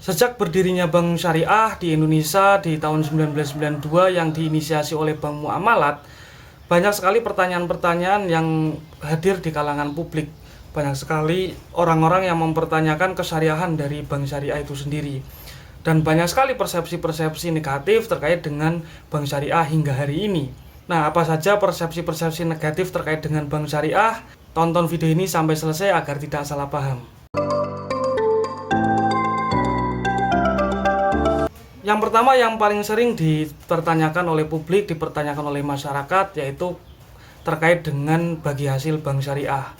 Sejak berdirinya Bank Syariah di Indonesia di tahun 1992 yang diinisiasi oleh Bank Muamalat, banyak sekali pertanyaan-pertanyaan yang hadir di kalangan publik. Banyak sekali orang-orang yang mempertanyakan kesyariahan dari Bank Syariah itu sendiri. Dan banyak sekali persepsi-persepsi negatif terkait dengan Bank Syariah hingga hari ini. Nah, apa saja persepsi-persepsi negatif terkait dengan Bank Syariah? Tonton video ini sampai selesai agar tidak salah paham. Yang pertama yang paling sering dipertanyakan oleh publik, dipertanyakan oleh masyarakat, yaitu terkait dengan bagi hasil Bank Syariah.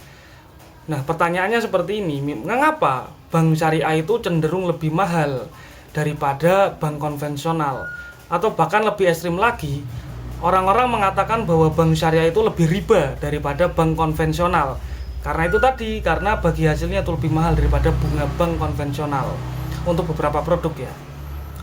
Nah, pertanyaannya seperti ini, mengapa Bank Syariah itu cenderung lebih mahal daripada bank konvensional? Atau bahkan lebih ekstrim lagi, orang-orang mengatakan bahwa Bank Syariah itu lebih riba daripada bank konvensional. Karena itu tadi, karena bagi hasilnya itu lebih mahal daripada bunga bank konvensional untuk beberapa produk ya.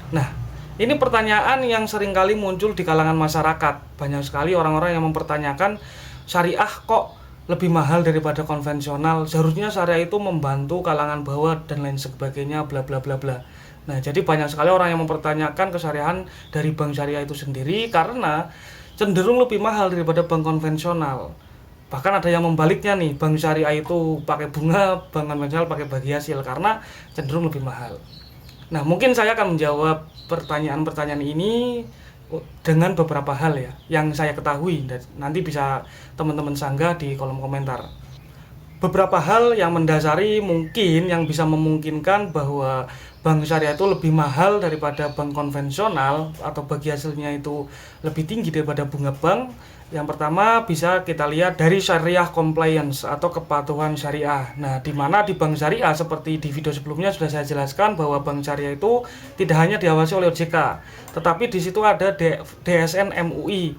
Nah, ini pertanyaan yang seringkali muncul di kalangan masyarakat. Banyak sekali orang-orang yang mempertanyakan, syariah kok lebih mahal daripada konvensional? Seharusnya syariah itu membantu kalangan bawah dan lain sebagainya, bla bla bla bla. Nah, jadi banyak sekali orang yang mempertanyakan kesyariahan dari bank syariah itu sendiri karena cenderung lebih mahal daripada bank konvensional. Bahkan ada yang membaliknya nih, bank syariah itu pakai bunga, bank konvensional pakai bagi hasil karena cenderung lebih mahal. Nah, mungkin saya akan menjawab pertanyaan-pertanyaan ini dengan beberapa hal ya yang saya ketahui, dan nanti bisa teman-teman sanggah di kolom komentar. Beberapa hal yang mendasari mungkin yang bisa memungkinkan bahwa bank syariah itu lebih mahal daripada bank konvensional atau bagi hasilnya itu lebih tinggi daripada bunga bank. Yang pertama bisa kita lihat dari syariah compliance atau kepatuhan syariah. Nah, di mana di bank syariah seperti di video sebelumnya sudah saya jelaskan bahwa bank syariah itu tidak hanya diawasi oleh OJK, tetapi di situ ada DSN MUI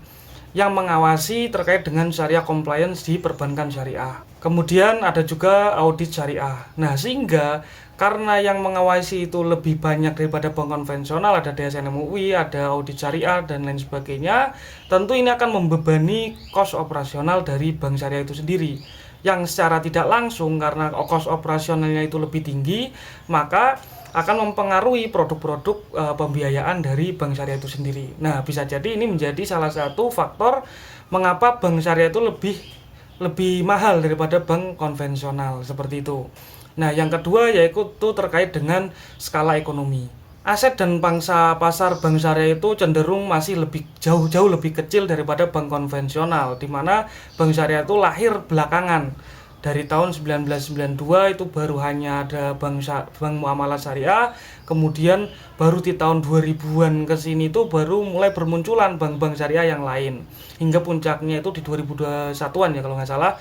yang mengawasi terkait dengan syariah compliance di perbankan syariah. Kemudian ada juga audit syariah. Nah, sehingga karena yang mengawasi itu lebih banyak daripada bank konvensional, ada DSN MUI, ada audit syariah, dan lain sebagainya, tentu ini akan membebani kos operasional dari bank syariah itu sendiri. Yang secara tidak langsung karena kos operasionalnya itu lebih tinggi, maka akan mempengaruhi produk-produk pembiayaan dari bank syariah itu sendiri. Nah, bisa jadi ini menjadi salah satu faktor mengapa bank syariah itu lebih mahal daripada bank konvensional seperti itu. Nah, yang kedua yaitu terkait dengan skala ekonomi. Aset dan pangsa pasar bank syariah itu cenderung masih jauh lebih kecil daripada bank konvensional, di mana bank syariah itu lahir belakangan. Dari tahun 1992 itu baru hanya ada bank muamalah syariah, kemudian baru di tahun 2000-an ke sini itu baru mulai bermunculan bank-bank syariah yang lain. Hingga puncaknya itu di 2021-an ya kalau nggak salah,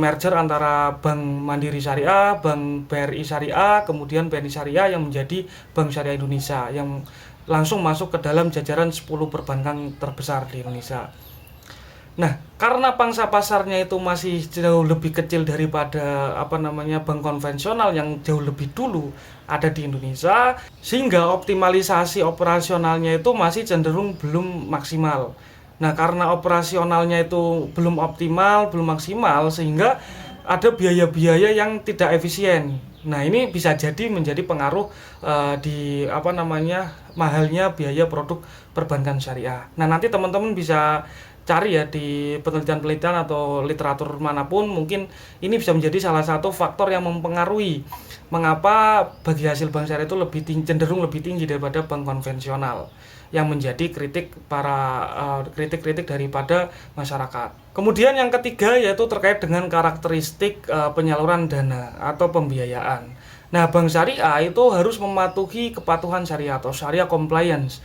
merger antara Bank Mandiri Syariah, Bank BRI Syariah, kemudian BNI Syariah yang menjadi Bank Syariah Indonesia yang langsung masuk ke dalam jajaran 10 perbankan terbesar di Indonesia. Nah, karena pangsa pasarnya itu masih jauh lebih kecil daripada bank konvensional yang jauh lebih dulu ada di Indonesia, sehingga optimalisasi operasionalnya itu masih cenderung belum maksimal. Nah, karena operasionalnya itu belum optimal, belum maksimal, sehingga ada biaya-biaya yang tidak efisien. Nah, ini bisa jadi menjadi pengaruh di mahalnya biaya produk perbankan syariah. Nah, nanti teman-teman bisa cari ya di penelitian-penelitian atau literatur manapun, mungkin ini bisa menjadi salah satu faktor yang mempengaruhi mengapa bagi hasil bank syariah itu cenderung lebih tinggi daripada bank konvensional, yang menjadi kritik daripada masyarakat. Kemudian yang ketiga yaitu terkait dengan karakteristik penyaluran dana atau pembiayaan. Nah, bank syariah itu harus mematuhi kepatuhan syariah atau syariah compliance.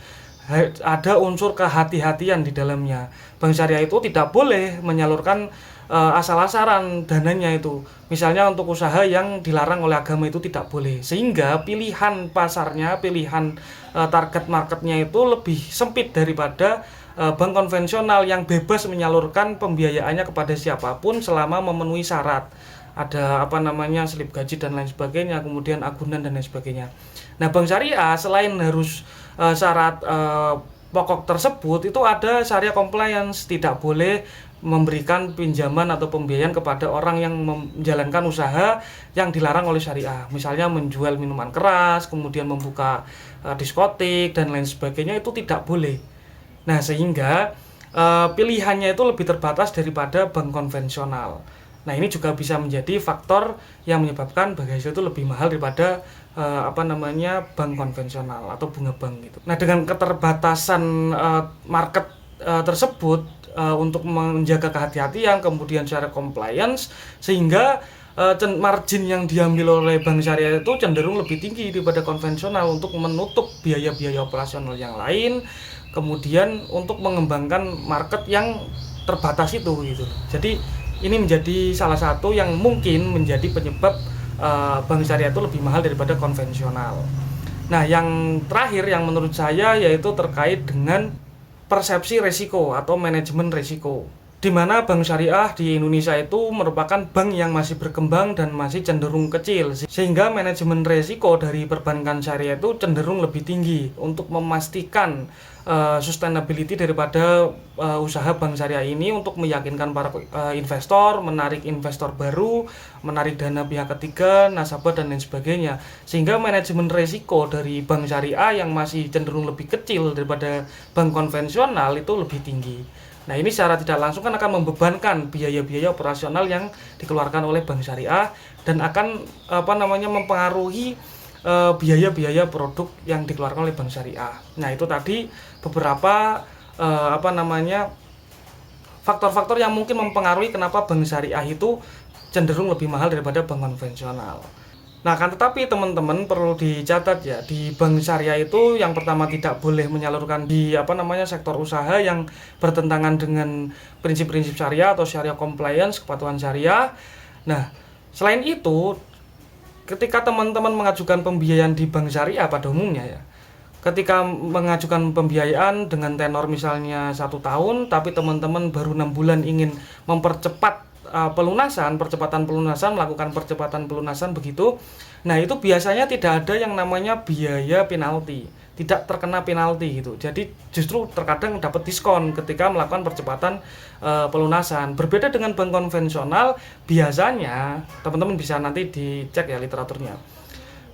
Ada unsur kehati-hatian di dalamnya. Bank syariah itu tidak boleh menyalurkan asal-asalan dananya itu. Misalnya untuk usaha yang dilarang oleh agama itu tidak boleh. Sehingga pilihan pasarnya, pilihan target marketnya itu lebih sempit daripada bank konvensional yang bebas menyalurkan pembiayaannya kepada siapapun selama memenuhi syarat. Ada slip gaji dan lain sebagainya, kemudian agunan dan lain sebagainya. Nah, bank syariah selain harus syarat pokok tersebut itu ada syariah compliance, tidak boleh memberikan pinjaman atau pembiayaan kepada orang yang menjalankan usaha yang dilarang oleh syariah. Misalnya menjual minuman keras, kemudian membuka diskotik dan lain sebagainya, itu tidak boleh. Nah, sehingga pilihannya itu lebih terbatas daripada bank konvensional. Nah, ini juga bisa menjadi faktor yang menyebabkan bagi hasil itu lebih mahal daripada bank konvensional atau bunga bank gitu. Nah, dengan keterbatasan market tersebut untuk menjaga kehati-hatian, kemudian secara compliance, sehingga margin yang diambil oleh bank syariah itu cenderung lebih tinggi daripada konvensional untuk menutup biaya-biaya operasional yang lain, kemudian untuk mengembangkan market yang terbatas itu gitu. Jadi ini menjadi salah satu yang mungkin menjadi penyebab bank syariah itu lebih mahal daripada konvensional. Nah, yang terakhir yang menurut saya yaitu terkait dengan persepsi resiko atau manajemen resiko, di mana bank syariah di Indonesia itu merupakan bank yang masih berkembang dan masih cenderung kecil, sehingga manajemen resiko dari perbankan syariah itu cenderung lebih tinggi untuk memastikan sustainability daripada usaha bank syariah ini, untuk meyakinkan para investor, menarik investor baru, menarik dana pihak ketiga, nasabah dan lain sebagainya, sehingga manajemen resiko dari bank syariah yang masih cenderung lebih kecil daripada bank konvensional itu lebih tinggi. Nah, ini secara tidak langsung kan akan membebankan biaya-biaya operasional yang dikeluarkan oleh bank syariah dan akan mempengaruhi biaya-biaya produk yang dikeluarkan oleh bank syariah. Nah, itu tadi beberapa faktor-faktor yang mungkin mempengaruhi kenapa bank syariah itu cenderung lebih mahal daripada bank konvensional. Nah, kan tetapi teman-teman perlu dicatat ya, di bank syariah itu yang pertama tidak boleh menyalurkan di sektor usaha yang bertentangan dengan prinsip-prinsip syariah atau syariah compliance, kepatuhan syariah. Nah, selain itu, ketika teman-teman mengajukan pembiayaan di bank syariah pada umumnya ya, ketika mengajukan pembiayaan dengan tenor misalnya 1 tahun, tapi teman-teman baru 6 bulan ingin mempercepat percepatan pelunasan, melakukan percepatan pelunasan begitu. Nah, itu biasanya tidak ada yang namanya biaya penalti, tidak terkena penalti gitu. Jadi justru terkadang dapat diskon ketika melakukan percepatan pelunasan. Berbeda dengan bank konvensional, biasanya teman-teman bisa nanti dicek ya literaturnya.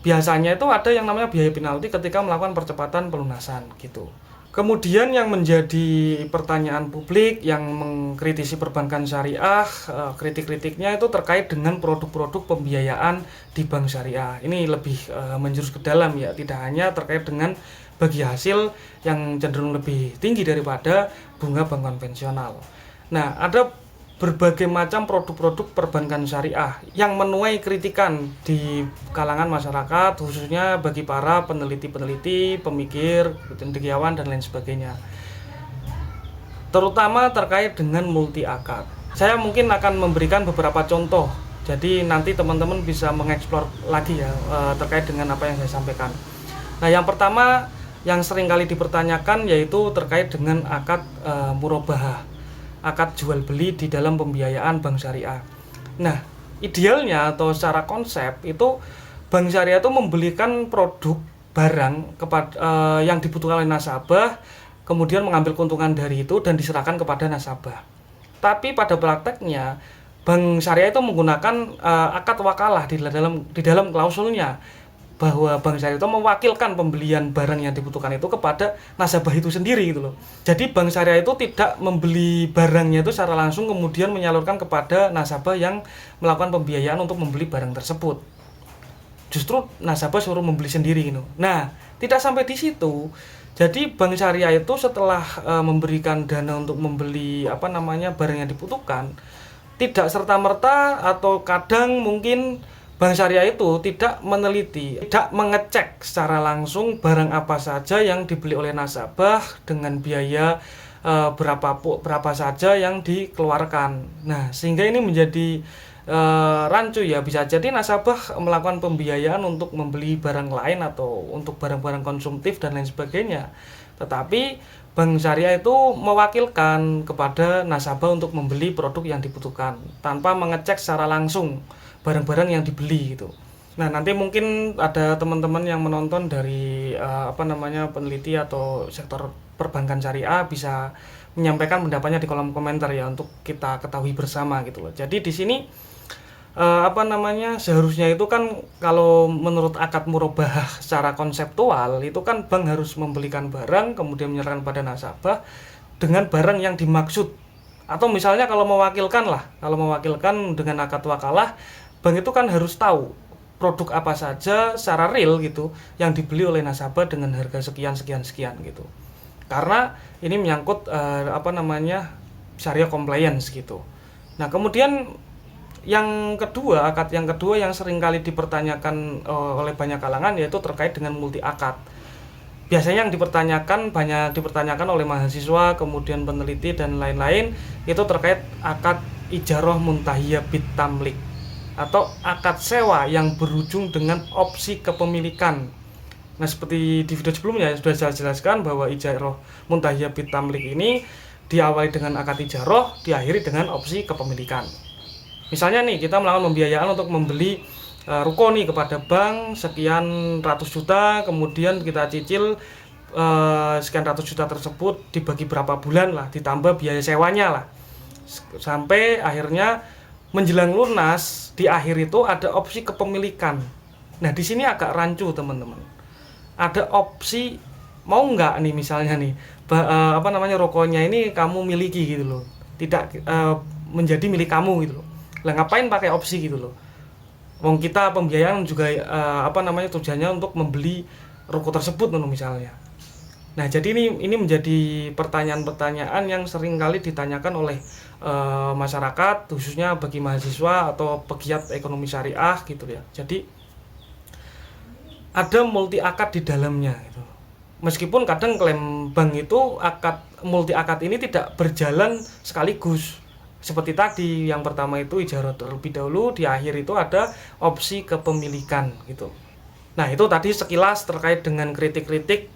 Biasanya itu ada yang namanya biaya penalti ketika melakukan percepatan pelunasan gitu. Kemudian yang menjadi pertanyaan publik yang mengkritisi perbankan syariah, kritik-kritiknya itu terkait dengan produk-produk pembiayaan di bank syariah. Ini lebih menjurus ke dalam ya, tidak hanya terkait dengan bagi hasil yang cenderung lebih tinggi daripada bunga bank konvensional. Nah, ada berbagai macam produk-produk perbankan syariah yang menuai kritikan di kalangan masyarakat, khususnya bagi para peneliti-peneliti, pemikir, cendekiawan dan lain sebagainya. Terutama terkait dengan multi akad. Saya mungkin akan memberikan beberapa contoh. Jadi nanti teman-teman bisa mengeksplor lagi ya terkait dengan apa yang saya sampaikan. Nah, yang pertama yang sering kali dipertanyakan yaitu terkait dengan akad murabahah, akad jual beli di dalam pembiayaan bank syariah. Nah, idealnya atau secara konsep itu bank syariah itu membelikan produk barang yang dibutuhkan oleh nasabah, kemudian mengambil keuntungan dari itu dan diserahkan kepada nasabah. Tapi pada prakteknya bank syariah itu menggunakan akad wakalah di dalam klausulnya, bahwa bank syariah itu mewakilkan pembelian barang yang dibutuhkan itu kepada nasabah itu sendiri gitu loh. Jadi bank syariah itu tidak membeli barangnya itu secara langsung kemudian menyalurkan kepada nasabah yang melakukan pembiayaan untuk membeli barang tersebut. Justru nasabah suruh membeli sendiri gitu. Nah, tidak sampai di situ. Jadi bank syariah itu setelah memberikan dana untuk membeli barang yang dibutuhkan, tidak serta-merta atau kadang mungkin bank syariah itu tidak meneliti, tidak mengecek secara langsung barang apa saja yang dibeli oleh nasabah dengan biaya berapa saja yang dikeluarkan. Nah, sehingga ini menjadi rancu ya, bisa jadi nasabah melakukan pembiayaan untuk membeli barang lain atau untuk barang-barang konsumtif dan lain sebagainya. Tetapi bank syariah itu mewakilkan kepada nasabah untuk membeli produk yang dibutuhkan tanpa mengecek secara langsung barang-barang yang dibeli gitu. Nah, nanti mungkin ada teman-teman yang menonton dari peneliti atau sektor perbankan syariah bisa menyampaikan pendapatnya di kolom komentar ya untuk kita ketahui bersama gitu loh. Jadi di sini seharusnya itu kan kalau menurut akad murabahah secara konseptual itu kan bank harus membelikan barang kemudian menyerahkan pada nasabah dengan barang yang dimaksud, atau misalnya kalau mewakilkan dengan akad wakalah, bank itu kan harus tahu produk apa saja secara real gitu yang dibeli oleh nasabah dengan harga sekian sekian sekian gitu, karena ini menyangkut syariah compliance gitu. Nah, kemudian akad yang kedua yang sering kali dipertanyakan oleh banyak kalangan yaitu terkait dengan multi akad. Biasanya yang banyak dipertanyakan oleh mahasiswa, kemudian peneliti dan lain-lain, itu terkait akad ijarah muntahiyah bit tamlik atau akad sewa yang berujung dengan opsi kepemilikan. Nah, seperti di video sebelumnya sudah saya jelaskan bahwa ijarah muntahiyah bit tamlik ini diawali dengan akad ijarah, diakhiri dengan opsi kepemilikan. Misalnya nih, kita melakukan pembiayaan untuk membeli ruko nih kepada bank sekian ratus juta, kemudian kita cicil sekian ratus juta tersebut dibagi berapa bulan lah, ditambah biaya sewanya lah, sampai akhirnya menjelang lunas di akhir itu ada opsi kepemilikan. Nah, di sini agak rancu teman-teman. Ada opsi mau nggak nih misalnya nih rukonya ini kamu miliki gitu loh, tidak menjadi milik kamu gitu loh. Lah ngapain pakai opsi gitu loh? Wong kita pembiayaan juga tujuannya untuk membeli ruko tersebut misalnya. Nah, jadi ini menjadi pertanyaan-pertanyaan yang sering kali ditanyakan oleh masyarakat, khususnya bagi mahasiswa atau pegiat ekonomi syariah gitu ya. Jadi ada multi akad di dalamnya gitu. Meskipun kadang klaim bank itu multi akad ini tidak berjalan sekaligus. Seperti tadi, yang pertama itu ijarah terlebih dahulu, di akhir itu ada opsi kepemilikan gitu. Nah, itu tadi sekilas terkait dengan kritik-kritik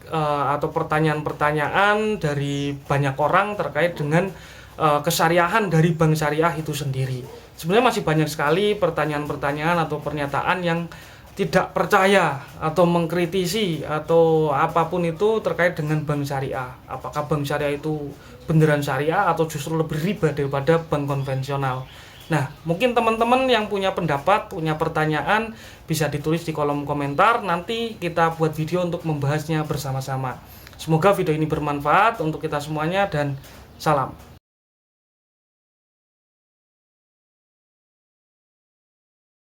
atau pertanyaan-pertanyaan dari banyak orang terkait dengan kesyariahan dari bank syariah itu sendiri. Sebenarnya masih banyak sekali pertanyaan-pertanyaan atau pernyataan yang tidak percaya atau mengkritisi atau apapun itu terkait dengan bank syariah. Apakah bank syariah itu beneran syariah atau justru lebih riba daripada bank konvensional? Nah, mungkin teman-teman yang punya pendapat, punya pertanyaan bisa ditulis di kolom komentar. Nanti kita buat video untuk membahasnya bersama-sama. Semoga video ini bermanfaat untuk kita semuanya dan salam.